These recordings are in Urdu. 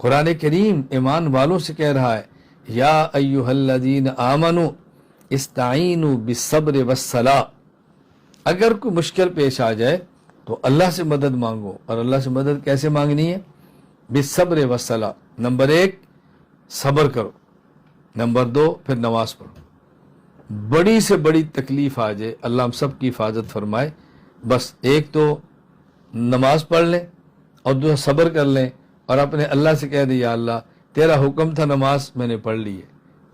قرآن کریم ایمان والوں سے کہہ رہا ہے یا ایھا الذین آمنوا استعینوا بالصبر والصلاۃ، اگر کوئی مشکل پیش آ جائے تو اللہ سے مدد مانگو. اور اللہ سے مدد کیسے مانگنی ہے؟ بالصبر والصلاۃ. نمبر 1 صبر کرو، نمبر 2 پھر نماز پڑھو. بڑی سے بڑی تکلیف آ جائے، اللہ ہم سب کی حفاظت فرمائے، بس ایک تو نماز پڑھ لیں اور دوسرا صبر کر لیں اور اپنے اللہ سے کہہ دیں یا اللہ تیرا حکم تھا نماز، میں نے پڑھ لی ہے،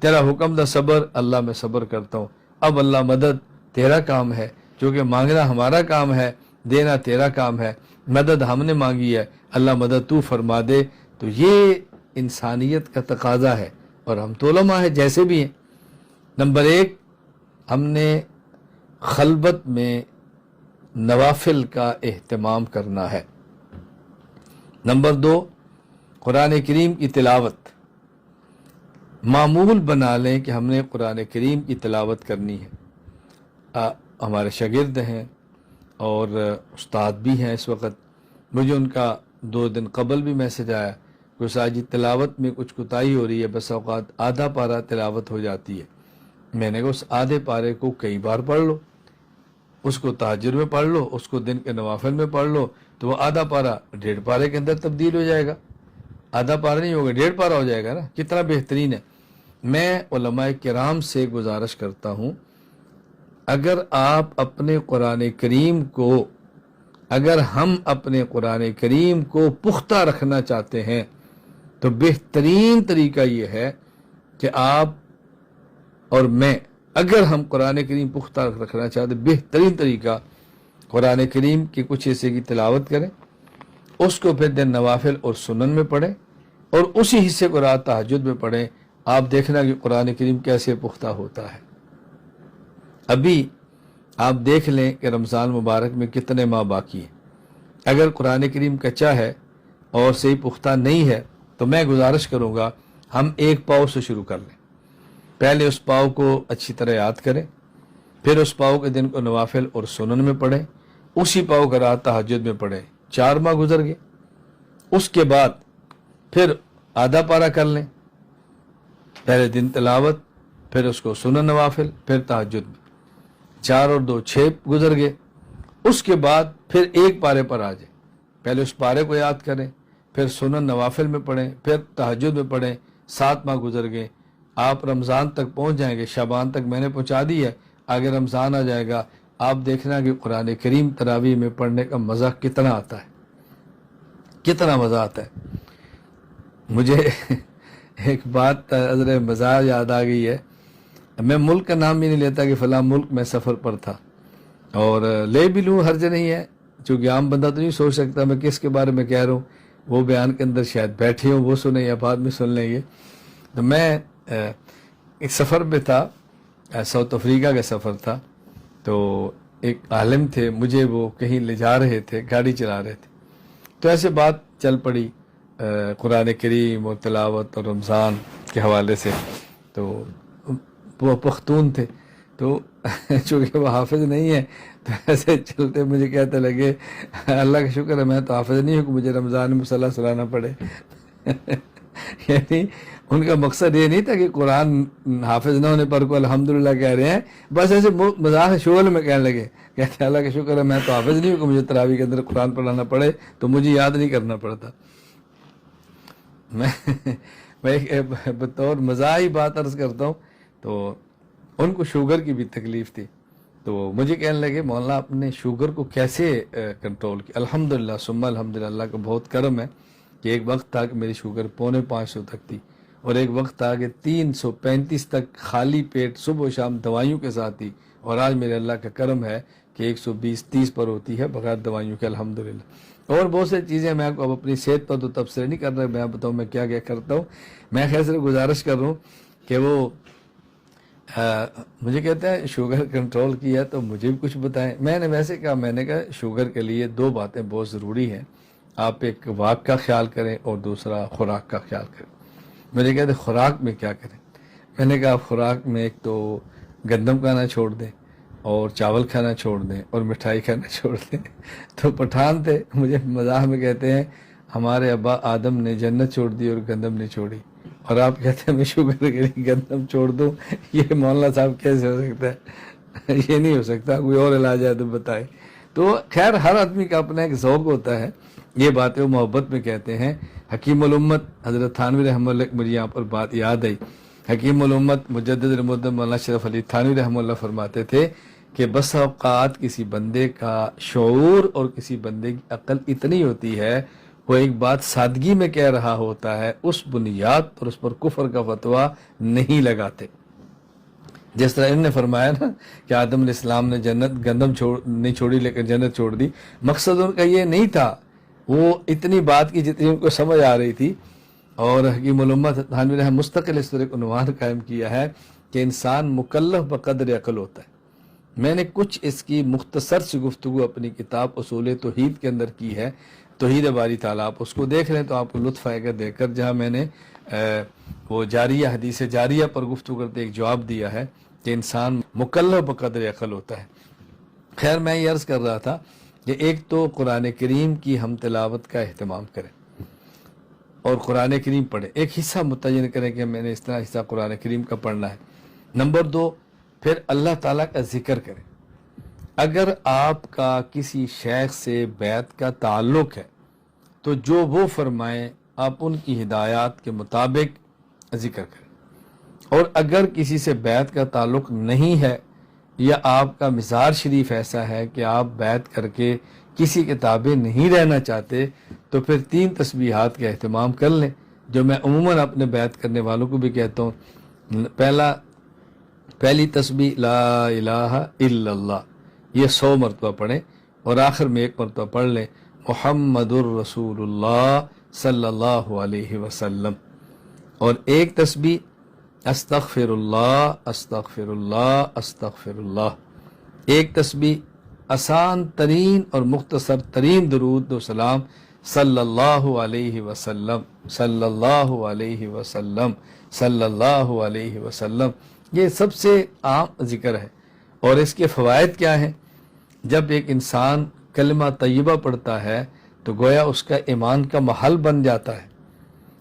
تیرا حکم تھا صبر، اللہ میں صبر کرتا ہوں، اب اللہ مدد تیرا کام ہے، چونکہ مانگنا ہمارا کام ہے، دینا تیرا کام ہے، مدد ہم نے مانگی ہے، اللہ مدد تو فرما دے. تو یہ انسانیت کا تقاضا ہے، اور ہم تو علماء ہیں جیسے بھی ہیں. نمبر 1 ہم نے خلوت میں نوافل کا اہتمام کرنا ہے. نمبر 2 قرآن کریم کی تلاوت معمول بنا لیں کہ ہم نے قرآن کریم کی تلاوت کرنی ہے. ہمارے شاگرد ہیں اور استاد بھی ہیں اس وقت، مجھے ان کا 2 دن قبل بھی میسج آیا کہ ساجد تلاوت میں کچھ کوتاہی ہو رہی ہے، بس اوقات آدھا پارہ تلاوت ہو جاتی ہے. میں نے کہا اس آدھے پارے کو کئی بار پڑھ لو، اس کو تہجد میں پڑھ لو، اس کو دن کے نوافل میں پڑھ لو، تو وہ آدھا پارہ 1.5 پارے کے اندر تبدیل ہو جائے گا. آدھا پارہ نہیں ہوگا، 1.5 پارہ ہو جائے گا نا. کتنا بہترین ہے. میں علماء کرام سے گزارش کرتا ہوں، اگر آپ اپنے قرآن کریم کو، اگر ہم اپنے قرآن کریم کو پختہ رکھنا چاہتے ہیں تو بہترین طریقہ یہ ہے کہ آپ اور میں، اگر ہم قرآن کریم پختہ رکھنا چاہتے، بہترین طریقہ قرآن کریم کے کچھ حصے کی تلاوت کریں، اس کو پھر دن نوافل اور سنن میں پڑھیں، اور اسی حصے کو رات تہجد میں پڑھیں. آپ دیکھنا کہ قرآن کریم کیسے پختہ ہوتا ہے. ابھی آپ دیکھ لیں کہ رمضان مبارک میں کتنے ماہ باقی ہیں. اگر قرآن کریم کچا ہے اور صحیح پختہ نہیں ہے تو میں گزارش کروں گا ہم 1 پاؤ سے شروع کر لیں. پہلے اس پاؤ کو اچھی طرح یاد کریں، پھر اس پاؤ کے دن کو نوافل اور سنن میں پڑھیں، اسی پاؤ کا رات تہجد میں پڑھیں. 4 ماہ گزر گئے. اس کے بعد پھر آدھا پارہ کر لیں، پہلے دن تلاوت، پھر اس کو سنن نوافل، پھر تہجد میں. 4 اور 2 6 گزر گئے. اس کے بعد پھر 1 پارے پر آ جائیں، پہلے اس پارے کو یاد کریں، پھر سنن نوافل میں پڑھیں، پھر تہجد میں پڑھیں. 7 ماہ گزر گئے. آپ رمضان تک پہنچ جائیں گے. شعبان تک میں نے پہنچا دی ہے، آگے رمضان آ جائے گا. آپ دیکھنا کہ قرآن کریم تراویح میں پڑھنے کا مزہ کتنا آتا ہے، کتنا مزہ آتا ہے. مجھے ایک بات حضرت مزاح یاد آ گئی ہے. میں ملک کا نام بھی نہیں لیتا کہ فلاں ملک میں سفر پر تھا، اور لے بھی لوں حرج نہیں ہے، چونکہ عام بندہ تو نہیں سوچ سکتا میں کس کے بارے میں کہہ رہا ہوں. وہ بیان کے اندر شاید بیٹھے ہوں، وہ سنیں یا بعد میں سن لیں گے. تو میں ایک سفر پہ تھا، ساؤتھ افریقہ کا سفر تھا. تو ایک عالم تھے، مجھے وہ کہیں لے جا رہے تھے، گاڑی چلا رہے تھے. تو ایسے بات چل پڑی قرآن کریم اور تلاوت اور رمضان کے حوالے سے. تو وہ پختون تھے، تو چونکہ وہ حافظ نہیں ہے تو ایسے چلتے مجھے کہتے لگے اللہ کا شکر ہے میں تو حافظ نہیں ہوں کہ مجھے رمضان میں مصلی سلانا پڑے. یعنی ان کا مقصد یہ نہیں تھا کہ قرآن حافظ نہ ہونے پر کو الحمدللہ کہہ رہے ہیں، بس ایسے مزاح شغل میں کہنے لگے، کہتے اللہ کا شکر ہے میں تو حافظ نہیں ہوں کہ مجھے تراویح کے اندر قرآن پڑھانا پڑے، تو مجھے یاد نہیں کرنا پڑتا. میں بطور مزاحی بات عرض کرتا ہوں. تو ان کو شوگر کی بھی تکلیف تھی، تو مجھے کہنے لگے مولانا آپ نے شوگر کو کیسے کنٹرول کیا؟ الحمدللہ ثم الحمدللہ، اللہ کا بہت کرم ہے کہ ایک وقت تھا کہ میری شوگر 550 تک تھی، اور ایک وقت تھا کہ 335 تک خالی پیٹ صبح و شام دوائیوں کے ساتھ تھی، اور آج میرے اللہ کا کرم ہے کہ 120-30 پر ہوتی ہے بغیر دوائیوں کے الحمدللہ. اور بہت سے چیزیں میں آپ کو اب اپنی صحت پر تو تبصرہ نہیں کر رہا، میں بتاؤں میں کیا کیا کرتا ہوں. میں خیر سے گزارش کر رہا ہوں کہ وہ مجھے کہتے ہیں شوگر کنٹرول کیا تو مجھے بھی کچھ بتائیں. میں نے ویسے کہا، میں نے کہا شوگر کے لیے 2 باتیں بہت ضروری ہیں، آپ ایک واک کا خیال کریں اور دوسرا خوراک کا خیال کریں. مجھے کہتے خوراک میں کیا کریں؟ میں نے کہا خوراک میں ایک تو گندم کھانا چھوڑ دیں، اور چاول کھانا چھوڑ دیں، اور مٹھائی کھانا چھوڑ دیں. تو پٹھان تھے، مجھے مزاح میں کہتے ہیں ہمارے ابا آدم نے جنت چھوڑ دی اور گندم نے چھوڑی، اور آپ کہتے ہیں میں شکر کری گندم چھوڑ دوں، یہ مولانا صاحب کیسے ہو سکتا ہے؟ یہ نہیں ہو سکتا، کوئی اور علاج ہے تو بتائے۔ تو خیر ہر آدمی کا اپنا ایک ذوق ہوتا ہے، یہ باتیں وہ محبت میں کہتے ہیں۔ حکیم الامت حضرت تھانوی رحمہ اللہ، مجھے یہاں پر بات یاد آئی، حکیم الامت مجدد المدت مولانا شرف علی تھانوی رحمہ اللہ فرماتے تھے کہ بس اوقات کسی بندے کا شعور اور کسی بندے کی عقل اتنی ہوتی ہے، وہ ایک بات سادگی میں کہہ رہا ہوتا ہے، اس بنیاد اور اس پر کفر کا فتویٰ نہیں لگاتے۔ جس طرح انہوں نے فرمایا نا کہ آدم علیہ السلام نے جنت گندم نہیں چھوڑی لیکن جنت چھوڑ دی، مقصد ان کا یہ نہیں تھا، وہ اتنی بات کی جتنی ان کو سمجھ آ رہی تھی۔ اور حکیم الامت تھانوی رحمہ مستقل اس طرح ایک عنوان قائم کیا ہے کہ انسان مکلف بقدر عقل ہوتا ہے۔ میں نے کچھ اس کی مختصر سی گفتگو اپنی کتاب اصول توحید کے اندر کی ہے، توحید باری تعالیٰ، آپ اس کو دیکھ لیں تو آپ کو لطف آئے گا دیکھ کر، جہاں میں نے وہ جاریہ حدیث جاریہ پر گفتگو کرتے ایک جواب دیا ہے کہ انسان مکلف بقدر عقل ہوتا ہے۔ خیر میں یہ عرض کر رہا تھا کہ ایک تو قرآن کریم کی ہم تلاوت کا اہتمام کریں اور قرآن کریم پڑھیں، ایک حصہ متعین کریں کہ میں نے اس طرح حصہ قرآن کریم کا پڑھنا ہے۔ نمبر 2، پھر اللہ تعالیٰ کا ذکر کریں۔ اگر آپ کا کسی شیخ سے بیعت کا تعلق ہے تو جو وہ فرمائیں آپ ان کی ہدایات کے مطابق ذکر کریں، اور اگر کسی سے بیعت کا تعلق نہیں ہے یا آپ کا مزاج شریف ایسا ہے کہ آپ بیعت کر کے کسی کے تابع نہیں رہنا چاہتے تو پھر 3 تسبیحات کا اہتمام کر لیں، جو میں عموماً اپنے بیعت کرنے والوں کو بھی کہتا ہوں۔ پہلی تسبیح لا الہ الا اللہ، یہ 100 مرتبہ پڑھیں، اور آخر میں 1 مرتبہ پڑھ لیں محمد الرسول اللہ صلی اللہ علیہ وسلم، اور ایک تسبیح استغفر اللہ استغفر اللہ استغفر اللہ، ایک تسبیح آسان ترین اور مختصر ترین درود و سلام صلی اللہ علیہ وسلم صلی اللہ علیہ وسلم صلی اللہ علیہ وسلم، یہ سب سے عام ذکر ہے۔ اور اس کے فوائد کیا ہیں؟ جب ایک انسان کلمہ طیبہ پڑھتا ہے تو گویا اس کا ایمان کا محل بن جاتا ہے،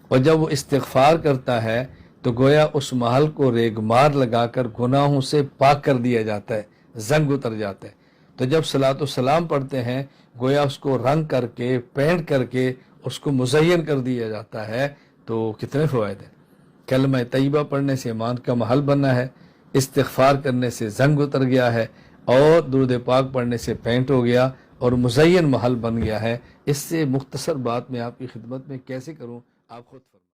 اور جب وہ استغفار کرتا ہے تو گویا اس محل کو ریگمار لگا کر گناہوں سے پاک کر دیا جاتا ہے، زنگ اتر جاتا ہے۔ تو جب صلاۃ و سلام پڑھتے ہیں گویا اس کو رنگ کر کے پینٹ کر کے اس کو مزین کر دیا جاتا ہے، تو کتنے فوائد ہیں۔ کلمہ طیبہ پڑھنے سے ایمان کا محل بننا ہے، استغفار کرنے سے زنگ اتر گیا ہے، اور درود پاک پڑھنے سے پینٹ ہو گیا اور مزین محل بن گیا ہے۔ اس سے مختصر بات میں آپ کی خدمت میں کیسے کروں، آپ خود فرمائیں۔